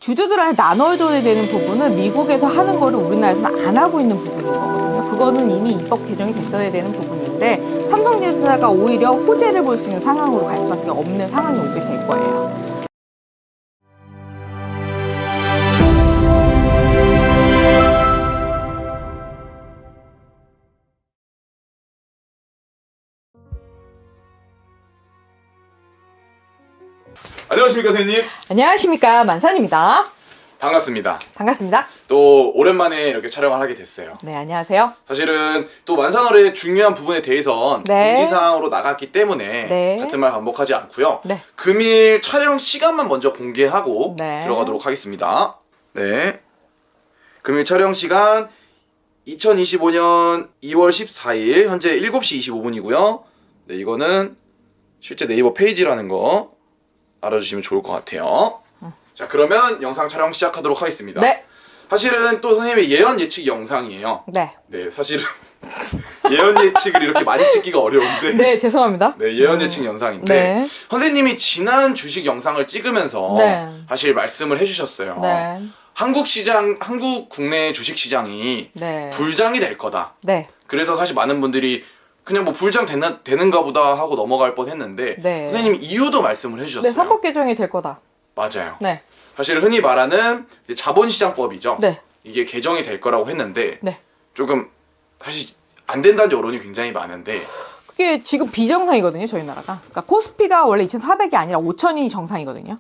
주주들한테 나눠줘야 되는 부분은 미국에서 하는 거를 우리나라에서는 안 하고 있는 부분인 거거든요. 그거는 이미 입법 개정이 됐어야 되는 부분인데 삼성전자가 오히려 호재를 볼 수 있는 상황으로 갈 수밖에 없는 상황이 오게 될 거예요. 안녕하십니까 선생님. 안녕하십니까, 만산입니다. 반갑습니다. 반갑습니다. 또 오랜만에 이렇게 촬영을 하게 됐어요. 네, 안녕하세요. 사실은 또 만산월의 중요한 부분에 대해선 네. 공지사항으로 나갔기 때문에 네. 같은 말 반복하지 않고요. 네. 금일 촬영 시간만 먼저 공개하고 네. 들어가도록 하겠습니다. 네. 금일 촬영 시간 2025년 2월 14일 현재 7시 25분이고요. 네, 이거는 실제 네이버 페이지라는 거 알아주시면 좋을 것 같아요. 자, 그러면 영상 촬영 시작하도록 하겠습니다. 네. 사실은 또 선생님의 예언 예측 영상이에요. 네. 네, 사실은 예언 예측을 이렇게 많이 찍기가 어려운데. 네, 죄송합니다. 네, 예언 예측 영상인데 네. 선생님이 지난 주식 영상을 찍으면서 네. 사실 말씀을 해주셨어요. 네. 한국 국내 주식 시장이 네. 불장이 될 거다. 네. 그래서 사실 많은 분들이 그냥 뭐 불장 되는가 보다 하고 넘어갈 뻔 했는데 네. 선생님 이유도 말씀을 해주셨어요. 네, 선법 개정이 될 거다. 맞아요. 네. 사실 흔히 말하는 이제 자본시장법이죠. 네. 이게 개정이 될 거라고 했는데 네. 조금 사실 안 된다는 여론이 굉장히 많은데 그게 지금 비정상이거든요, 저희 나라가. 그러니까 코스피가 원래 2,400이 아니라 5,000이 정상이거든요.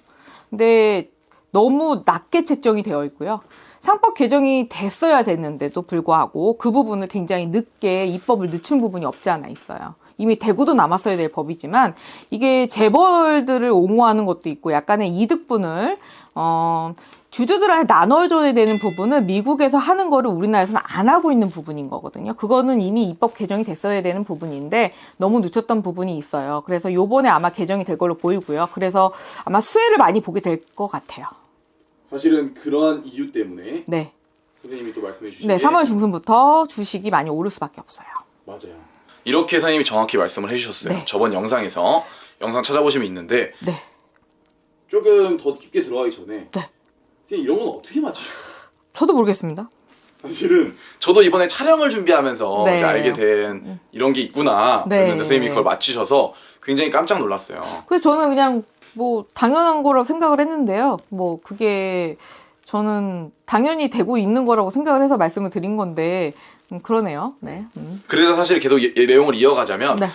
근데 너무 낮게 책정이 되어 있고요. 상법 개정이 됐어야 됐는데도 불구하고 그 부분을 굉장히 늦게 입법을 늦춘 부분이 없지 않아 있어요. 이미 대구도 남았어야 될 법이지만 이게 재벌들을 옹호하는 것도 있고 약간의 이득분을 주주들한테 나눠줘야 되는 부분을 미국에서 하는 거를 우리나라에서는 안 하고 있는 부분인 거거든요. 그거는 이미 입법 개정이 됐어야 되는 부분인데 너무 늦췄던 부분이 있어요. 그래서 요번에 아마 개정이 될 걸로 보이고요. 그래서 아마 수혜를 많이 보게 될 것 같아요. 사실은 그러한 이유 때문에 네. 선생님이 또 말씀해 주신 네, 게 3월 중순부터 주식이 많이 오를 수밖에 없어요. 맞아요. 이렇게 선생님이 정확히 말씀을 해주셨어요. 네. 저번 영상에서 영상 찾아보시면 있는데 네. 조금 더 깊게 들어가기 전에 네. 그냥 이런 건 어떻게 맞추죠? 저도 모르겠습니다. 사실은 저도 이번에 촬영을 준비하면서 네. 이제 알게 된 이런 게 있구나 네. 했는데 선생님이 그걸 맞추셔서 굉장히 깜짝 놀랐어요. 그래서 저는 그냥 뭐 당연한 거라고 생각을 했는데요. 뭐 그게 저는 당연히 되고 있는 거라고 생각을 해서 말씀을 드린 건데 그러네요. 네. 그래서 사실 계속 내용을 이어가자면 네.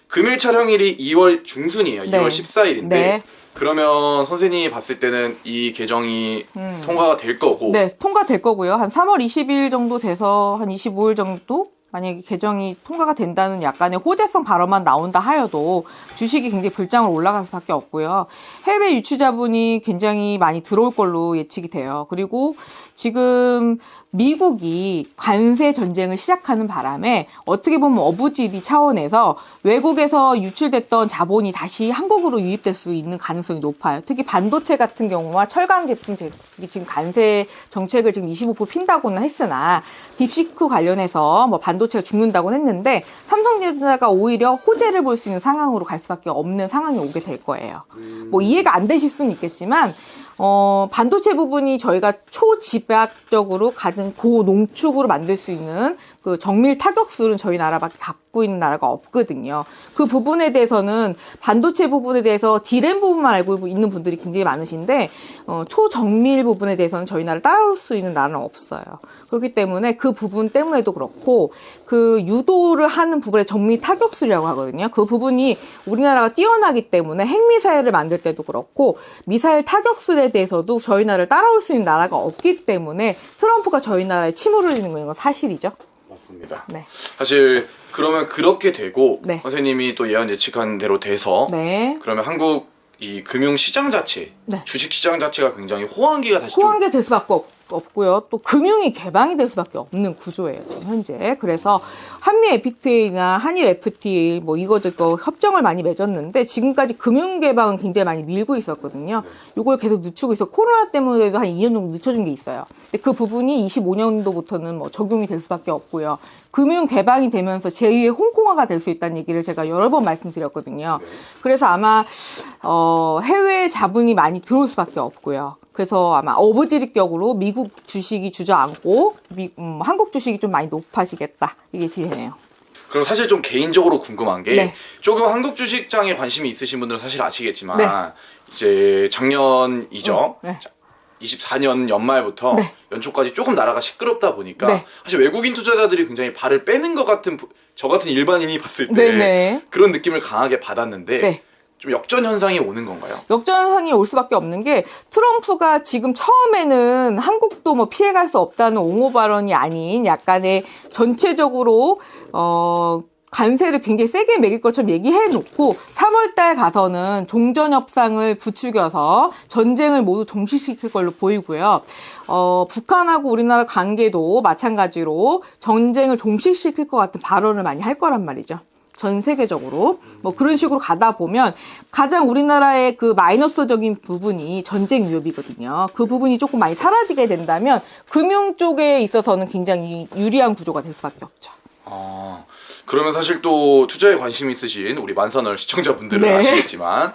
금일 촬영일이 2월 중순이에요. 네. 2월 14일인데 네. 그러면 선생님이 봤을 때는 이 개정이 통과가 될 거고 네, 통과될 거고요. 한 3월 20일 정도 돼서 한 25일 정도 만약에 개정이 통과가 된다는 약간의 호재성 발언만 나온다 하여도 주식이 굉장히 불장으로 올라갈 수밖에 없고요. 해외 유치자본이 굉장히 많이 들어올 걸로 예측이 돼요. 그리고 지금 미국이 관세 전쟁을 시작하는 바람에 어떻게 보면 어부지리 차원에서 외국에서 유출됐던 자본이 다시 한국으로 유입될 수 있는 가능성이 높아요. 특히 반도체 같은 경우와 철강 제품 지금 관세 정책을 지금 25% 핀다고는 했으나 딥시크 관련해서 뭐 반도체가 죽는다고는 했는데 삼성전자가 오히려 호재를 볼 수 있는 상황으로 갈 수밖에 없는 상황이 오게 될 거예요. 뭐 이해가 안 되실 수는 있겠지만 반도체 부분이 저희가 초집약적으로 가장 고농축으로 만들 수 있는 그 정밀 타격술은 저희 나라밖에 갖고 있는 나라가 없거든요. 그 부분에 대해서는 반도체 부분에 대해서 D램 부분만 알고 있는 분들이 굉장히 많으신데 초정밀 부분에 대해서는 저희 나라를 따라올 수 있는 나라는 없어요. 그렇기 때문에 그 부분 때문에도 그렇고 그 유도를 하는 부분에 정밀 타격술이라고 하거든요. 그 부분이 우리나라가 뛰어나기 때문에 핵미사일을 만들 때도 그렇고 미사일 타격술에 대해서도 저희 나라를 따라올 수 있는 나라가 없기 때문에 트럼프가 저희 나라에 침을 흘리는 건 사실이죠. 맞습니다. 네. 사실 그러면 그렇게 되고 네. 선생님이 또 예언 예측한 대로 돼서 네. 그러면 한국 이 금융시장 자체, 네. 주식시장 자체가 굉장히 호황기가 다시 좀 호황기 될 수밖에 없고요. 또 금융이 개방이 될 수밖에 없는 구조예요, 지금 현재. 그래서 한미 FTA나 한일 FTA 뭐 이거저거 협정을 많이 맺었는데 지금까지 금융 개방은 굉장히 많이 밀고 있었거든요. 요걸 계속 늦추고 있어. 코로나 때문에도 한 2년 정도 늦춰준 게 있어요. 근데 그 부분이 25년도부터는 뭐 적용이 될 수밖에 없고요. 금융 개방이 되면서 제2의 홍콩화가 될 수 있다는 얘기를 제가 여러 번 말씀드렸거든요. 그래서 아마 해외 자본이 많이 들어올 수밖에 없고요. 그래서 아마 어부지리격으로 미국 주식이 주저앉고 한국 주식이 좀 많이 높아지겠다. 이게 지혜네요. 그럼 사실 좀 개인적으로 궁금한 게 네. 조금 한국 주식장에 관심이 있으신 분들은 사실 아시겠지만 네. 이제 작년이죠. 네. 24년 연말부터 네. 연초까지 조금 나라가 시끄럽다 보니까 네. 사실 외국인 투자자들이 굉장히 발을 빼는 것 같은 저 같은 일반인이 봤을 때 네네. 그런 느낌을 강하게 받았는데 네. 좀 역전 현상이 오는 건가요? 역전상이 올 수밖에 없는 게 트럼프가 지금 처음에는 한국도 뭐 피해갈 수 없다는 옹호 발언이 아닌 약간의 전체적으로 관세를 굉장히 세게 매길 것처럼 얘기해 놓고 3월달 가서는 종전 협상을 부추겨서 전쟁을 모두 종식시킬 걸로 보이고요. 북한하고 우리나라 관계도 마찬가지로 전쟁을 종식시킬 것 같은 발언을 많이 할 거란 말이죠. 전 세계적으로 뭐 그런 식으로 가다 보면 가장 우리나라의 그 마이너스적인 부분이 전쟁 위협이거든요. 그 부분이 조금 많이 사라지게 된다면 금융 쪽에 있어서는 굉장히 유리한 구조가 될 수밖에 없죠. 그러면 사실 또 투자에 관심 있으신 우리 만선얼 시청자분들은 네. 아시겠지만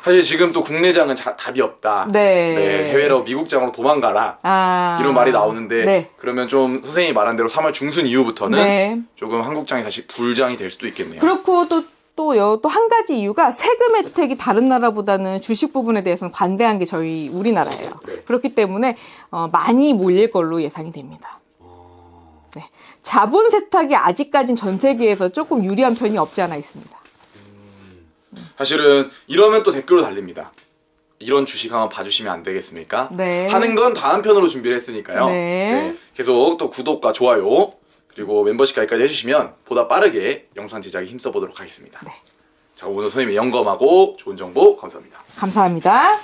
사실 지금 또 국내장은 답이 없다. 네. 해외로 미국장으로 도망가라. 이런 말이 나오는데 네. 그러면 좀 선생님이 말한 대로 3월 중순 이후부터는 네. 조금 한국장이 다시 불장이 될 수도 있겠네요. 그렇고 또 한 가지 이유가 세금 혜택이 다른 나라보다는 주식 부분에 대해서는 관대한 게 저희 우리나라예요. 네. 그렇기 때문에 많이 몰릴 걸로 예상이 됩니다. 네. 자본 세탁이 아직까진 전 세계에서 조금 유리한 편이 없지 않아 있습니다. 사실은 이러면 또 댓글로 달립니다. 이런 주식 한번 봐주시면 안 되겠습니까? 네. 하는 건 다음 편으로 준비를 했으니까요. 네. 계속 또 구독과 좋아요 그리고 멤버십 가입까지 해주시면 보다 빠르게 영상 제작에 힘써보도록 하겠습니다. 네. 자, 오늘 선생님의 영검하고 좋은 정보 감사합니다. 감사합니다.